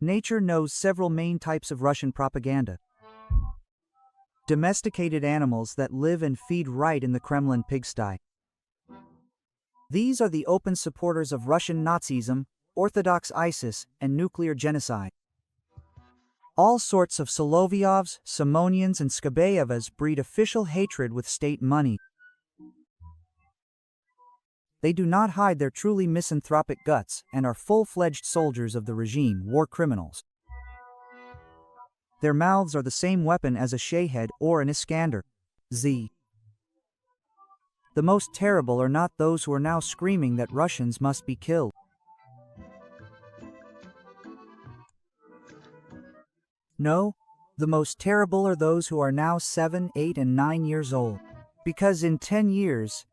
Nature knows several main types of Russian propaganda. Domesticated animals that live and feed right in the Kremlin pigsty. These are the open supporters of Russian Nazism, Orthodox ISIS, and nuclear genocide. All sorts of Solovyovs, Simonians, and Skabayevas breed official hatred with state money. They do not hide their truly misanthropic guts and are full-fledged soldiers of the regime, war criminals. Their mouths are the same weapon as a Shahed or an Iskander. The most terrible are not those who are now screaming that Russians must be killed. No, the most terrible are those who are now 7, 8, and 9 years old. Because in 10 years,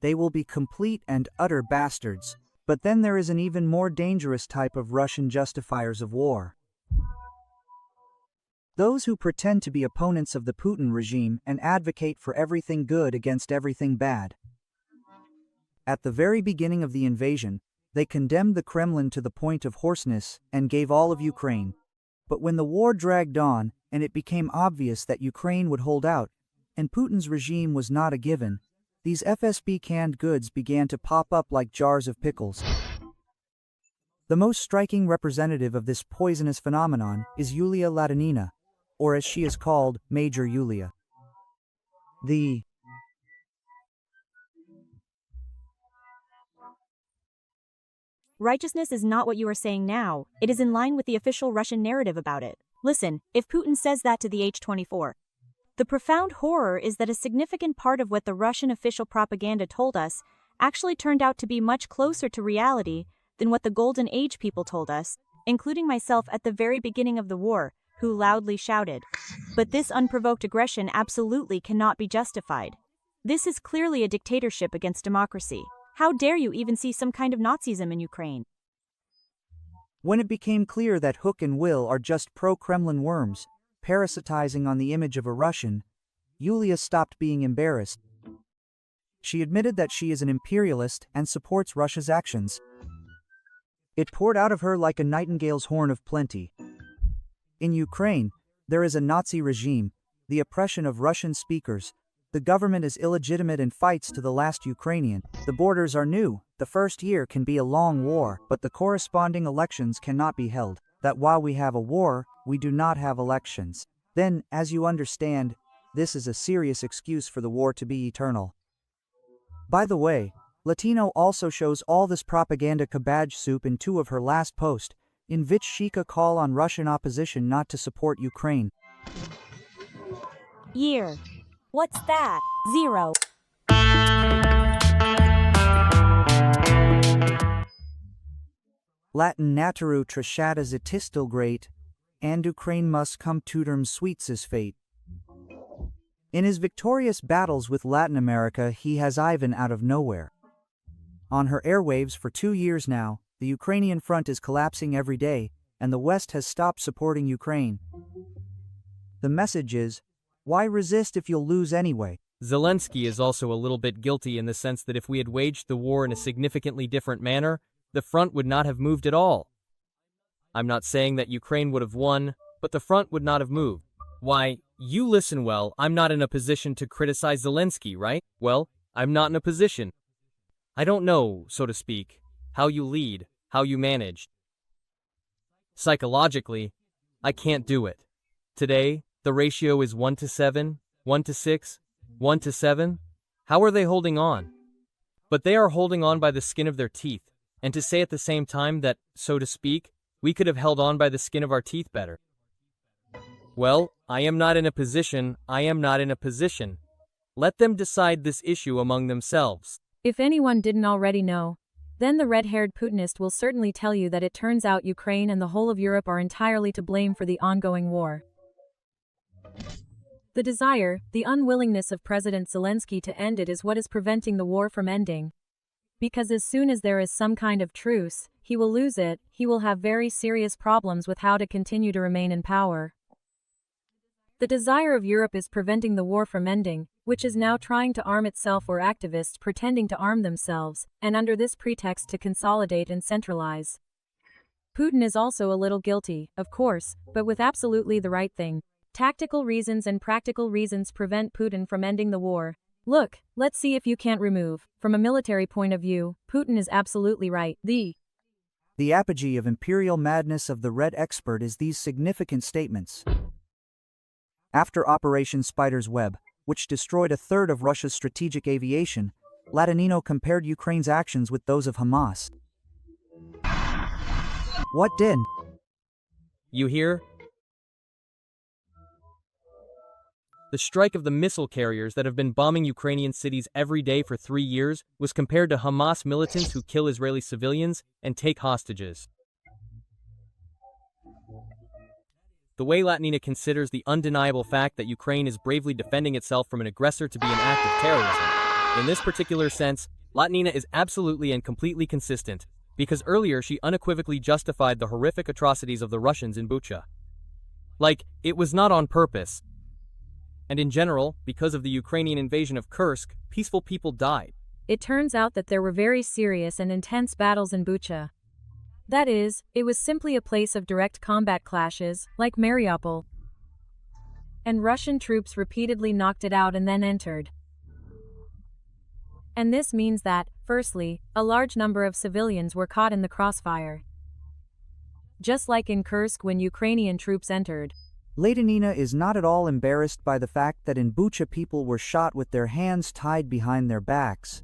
they will be complete and utter bastards. But then there is an even more dangerous type of Russian justifiers of war. Those who pretend to be opponents of the Putin regime and advocate for everything good against everything bad. At the very beginning of the invasion, they condemned the Kremlin to the point of hoarseness and gave all of Ukraine. But when the war dragged on and it became obvious that Ukraine would hold out, and Putin's regime was not a given, these FSB canned goods began to pop up like jars of pickles. The most striking representative of this poisonous phenomenon is Yulia Latynina, or as she is called, Major Yulia. Righteousness is not what you are saying now, it is in line with the official Russian narrative about it. Listen, if Putin says that to the H24. The profound horror is that a significant part of what the Russian official propaganda told us actually turned out to be much closer to reality than what the Golden Age people told us, including myself at the very beginning of the war, who loudly shouted. But this unprovoked aggression absolutely cannot be justified. This is clearly a dictatorship against democracy. How dare you even see some kind of Nazism in Ukraine? When it became clear that Hook and Will are just pro-Kremlin worms, parasitizing on the image of a Russian, Yulia stopped being embarrassed. She admitted that she is an imperialist and supports Russia's actions. It poured out of her like a nightingale's horn of plenty. In Ukraine, there is a Nazi regime, the oppression of Russian speakers, the government is illegitimate and fights to the last Ukrainian, the borders are new, the first year can be a long war, but the corresponding elections cannot be held. That while we have a war, we do not have elections. Then, as you understand, this is a serious excuse for the war to be eternal. By the way, Latino also shows all this propaganda cabbage soup in 2 of her last posts, in which she call on Russian opposition not to support Ukraine. Year. What's that? 0. Latin naturu trashadas it is still great, and Ukraine must come to terms sweets his fate. In his victorious battles with Latin America, he has Ivan out of nowhere. On her airwaves for 2 years now, the Ukrainian front is collapsing every day, and the West has stopped supporting Ukraine. The message is, why resist if you'll lose anyway? Zelensky is also a little bit guilty in the sense that if we had waged the war in a significantly different manner, the front would not have moved at all. I'm not saying that Ukraine would have won, but the front would not have moved. Why, you listen well, I'm not in a position to criticize Zelensky, right? Well, I'm not in a position. I don't know, so to speak, how you lead, how you manage. Psychologically, I can't do it. Today, the ratio is 1-7, 1-6, 1-7. How are they holding on? But they are holding on by the skin of their teeth. And to say at the same time that, so to speak, we could have held on by the skin of our teeth better. Well, I am not in a position. Let them decide this issue among themselves. If anyone didn't already know, then the red-haired Putinist will certainly tell you that it turns out Ukraine and the whole of Europe are entirely to blame for the ongoing war. The desire, the unwillingness of President Zelensky to end it is what is preventing the war from ending. Because as soon as there is some kind of truce, he will lose it, he will have very serious problems with how to continue to remain in power. The desire of Europe is preventing the war from ending, which is now trying to arm itself or activists pretending to arm themselves, and under this pretext to consolidate and centralize. Putin is also a little guilty, of course, but with absolutely the right thing. Tactical reasons and practical reasons prevent Putin from ending the war. Look, let's see if you can't remove. From a military point of view, Putin is absolutely right. The apogee of imperial madness of the Red Expert is these significant statements. After Operation Spider's Web, which destroyed a third of Russia's strategic aviation, Latynina compared Ukraine's actions with those of Hamas. What did? You hear? The strike of the missile carriers that have been bombing Ukrainian cities every day for 3 years was compared to Hamas militants who kill Israeli civilians and take hostages. The way Latynina considers the undeniable fact that Ukraine is bravely defending itself from an aggressor to be an act of terrorism. In this particular sense, Latynina is absolutely and completely consistent, because earlier she unequivocally justified the horrific atrocities of the Russians in Bucha. Like, it was not on purpose. And in general, because of the Ukrainian invasion of Kursk, peaceful people died. It turns out that there were very serious and intense battles in Bucha. That is, it was simply a place of direct combat clashes, like Mariupol. And Russian troops repeatedly knocked it out and then entered. And this means that, firstly, a large number of civilians were caught in the crossfire. Just like in Kursk when Ukrainian troops entered. Latynina is not at all embarrassed by the fact that in Bucha people were shot with their hands tied behind their backs.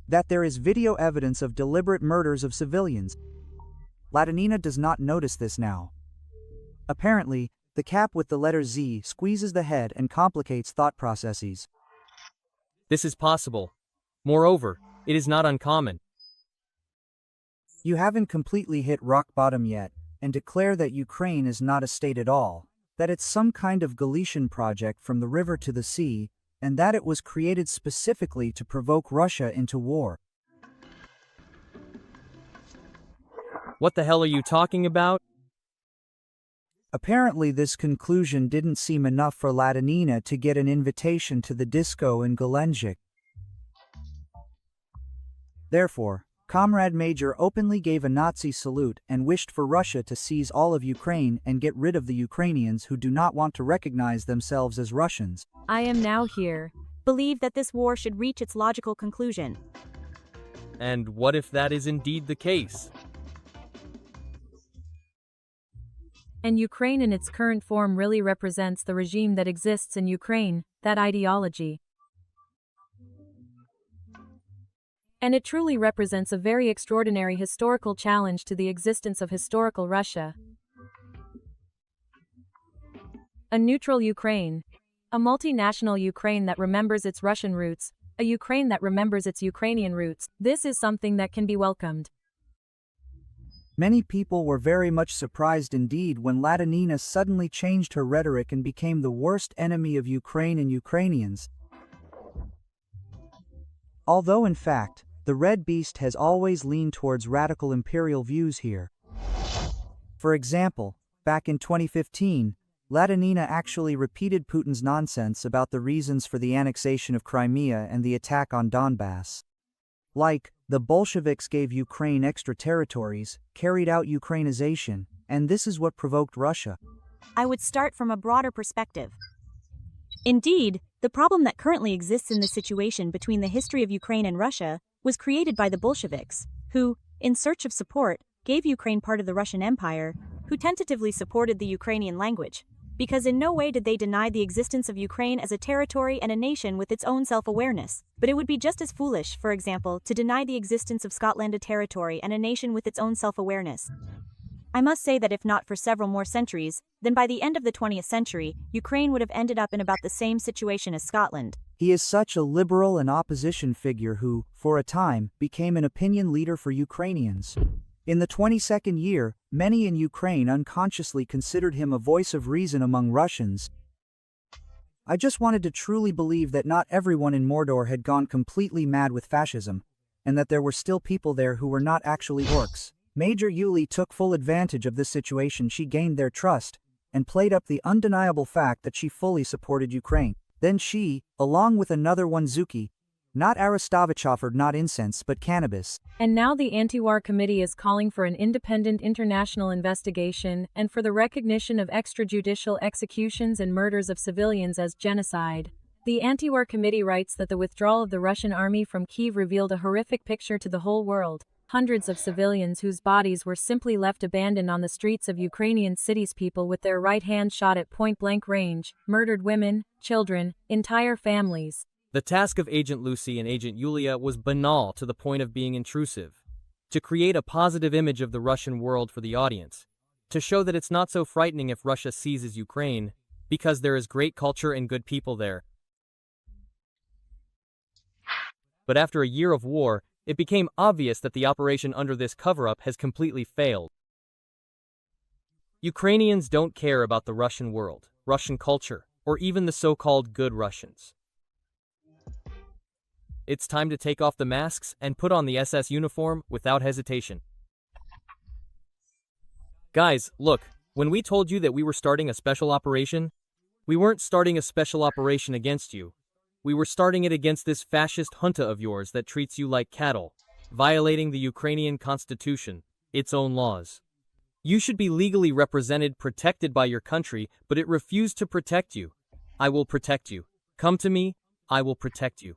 That there is video evidence of deliberate murders of civilians. Latynina does not notice this now. Apparently, the cap with the letter Z squeezes the head and complicates thought processes. This is possible. Moreover, it is not uncommon. You haven't completely hit rock bottom yet, and declare that Ukraine is not a state at all, that it's some kind of Galician project from the river to the sea, and that it was created specifically to provoke Russia into war. What the hell are you talking about? Apparently this conclusion didn't seem enough for Latynina to get an invitation to the disco in Golenjik. Therefore, Comrade Major openly gave a Nazi salute and wished for Russia to seize all of Ukraine and get rid of the Ukrainians who do not want to recognize themselves as Russians. I am now here. Believe that this war should reach its logical conclusion. And what if that is indeed the case? And Ukraine in its current form really represents the regime that exists in Ukraine, that ideology. And it truly represents a very extraordinary historical challenge to the existence of historical Russia. A neutral Ukraine. A multinational Ukraine that remembers its Russian roots. A Ukraine that remembers its Ukrainian roots. This is something that can be welcomed. Many people were very much surprised indeed when Latynina suddenly changed her rhetoric and became the worst enemy of Ukraine and Ukrainians. Although in fact, the Red Beast has always leaned towards radical imperial views here. For example, back in 2015, Latynina actually repeated Putin's nonsense about the reasons for the annexation of Crimea and the attack on Donbass. Like, the Bolsheviks gave Ukraine extra territories, carried out Ukrainization, and this is what provoked Russia. I would start from a broader perspective. Indeed, the problem that currently exists in this situation between the history of Ukraine and Russia was created by the Bolsheviks, who, in search of support, gave Ukraine part of the Russian Empire, who tentatively supported the Ukrainian language, because in no way did they deny the existence of Ukraine as a territory and a nation with its own self-awareness. But it would be just as foolish, for example, to deny the existence of Scotland a territory and a nation with its own self-awareness. I must say that if not for several more centuries, then by the end of the 20th century, Ukraine would have ended up in about the same situation as Scotland. He is such a liberal and opposition figure who, for a time, became an opinion leader for Ukrainians. In the 22nd year, many in Ukraine unconsciously considered him a voice of reason among Russians. I just wanted to truly believe that not everyone in Mordor had gone completely mad with fascism, and that there were still people there who were not actually orcs. Major Yulia took full advantage of this situation. She gained their trust, and played up the undeniable fact that she fully supported Ukraine. Then she, along with another one Zuki, Not Arostovich offered not incense but cannabis. And now the Anti-War Committee is calling for an independent international investigation and for the recognition of extrajudicial executions and murders of civilians as genocide. The Anti-War Committee writes that the withdrawal of the Russian army from Kyiv revealed a horrific picture to the whole world. Hundreds of civilians whose bodies were simply left abandoned on the streets of Ukrainian cities, people with their right hands shot at point-blank range, murdered women, children, entire families. The task of Agent Lucy and Agent Yulia was banal to the point of being intrusive. To create a positive image of the Russian world for the audience. To show that it's not so frightening if Russia seizes Ukraine, because there is great culture and good people there. But after a year of war, it became obvious that the operation under this cover-up has completely failed. Ukrainians don't care about the Russian world, Russian culture, or even the so-called good Russians. It's time to take off the masks and put on the SS uniform without hesitation. Guys, look, when we told you that we were starting a special operation, we weren't starting a special operation against you. We were starting it against this fascist junta of yours that treats you like cattle, violating the Ukrainian constitution, its own laws. You should be legally represented, protected by your country, but it refused to protect you. I will protect you. Come to me, I will protect you.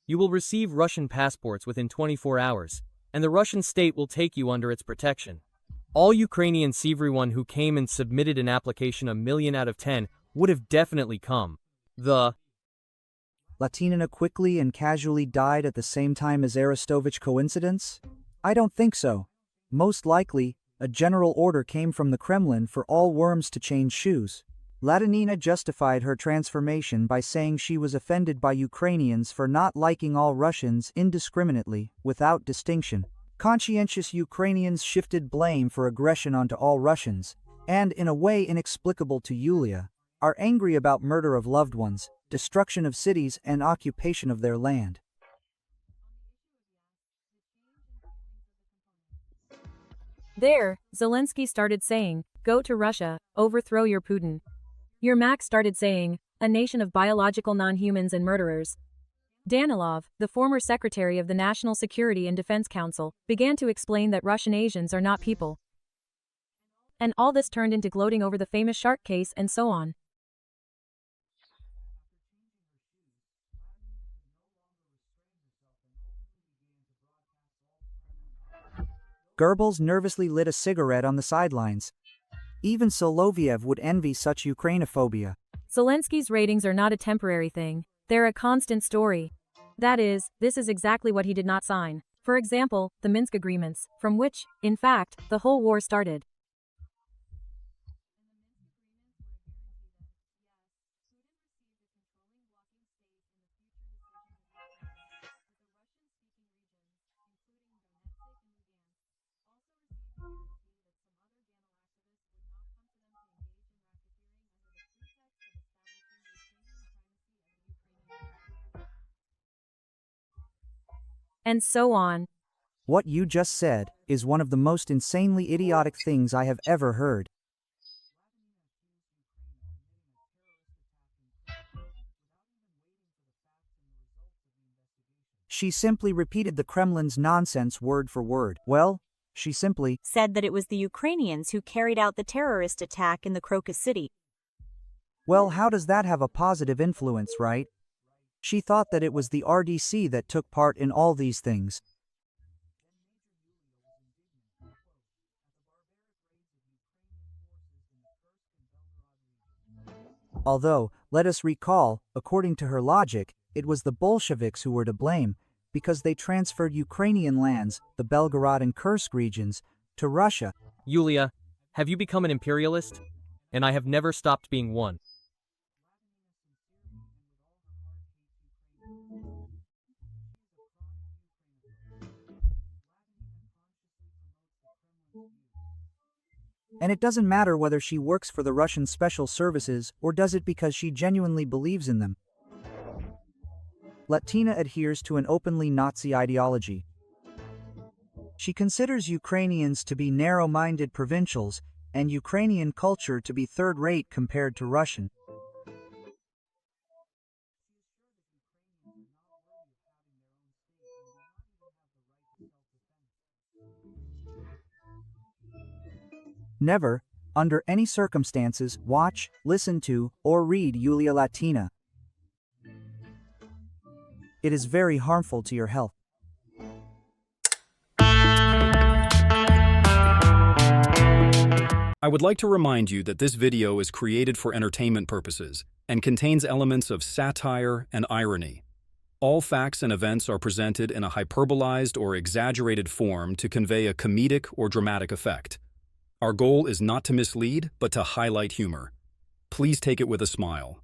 You will receive Russian passports within 24 hours, and the Russian state will take you under its protection. All Ukrainians, everyone who came and submitted an application, 1,000,000 out of 10, would have definitely come. The Latynina quickly and casually died at the same time as Arostovich. Coincidence? I don't think so. Most likely, a general order came from the Kremlin for all worms to change shoes. Latynina justified her transformation by saying she was offended by Ukrainians for not liking all Russians indiscriminately, without distinction. Conscientious Ukrainians shifted blame for aggression onto all Russians, and in a way inexplicable to Yulia, are angry about murder of loved ones, destruction of cities and occupation of their land. There, Zelensky started saying, "Go to Russia, overthrow your Putin." Yermak started saying, "A nation of biological non-humans and murderers." Danilov, the former secretary of the National Security and Defense Council, began to explain that Russian Asians are not people. And all this turned into gloating over the famous shark case and so on. Goebbels nervously lit a cigarette on the sidelines. Even Soloviev would envy such Ukrainophobia. Zelensky's ratings are not a temporary thing, they're a constant story. That is, this is exactly what he did not sign. For example, the Minsk agreements, from which, in fact, the whole war started. And so on. What you just said is one of the most insanely idiotic things I have ever heard. She simply repeated the Kremlin's nonsense word for word. Well, she simply said that it was the Ukrainians who carried out the terrorist attack in the Crocus City. Well, how does that have a positive influence, right? She thought that it was the RDC that took part in all these things. Although, let us recall, according to her logic, it was the Bolsheviks who were to blame, because they transferred Ukrainian lands, the Belgorod and Kursk regions, to Russia. Yulia, have you become an imperialist? And I have never stopped being one. And it doesn't matter whether she works for the Russian special services or does it because she genuinely believes in them. Latynina adheres to an openly Nazi ideology. She considers Ukrainians to be narrow-minded provincials and Ukrainian culture to be third-rate compared to Russian. Never, under any circumstances, watch, listen to, or read Yulia Latynina. It is very harmful to your health. I would like to remind you that this video is created for entertainment purposes and contains elements of satire and irony. All facts and events are presented in a hyperbolized or exaggerated form to convey a comedic or dramatic effect. Our goal is not to mislead, but to highlight humor. Please take it with a smile.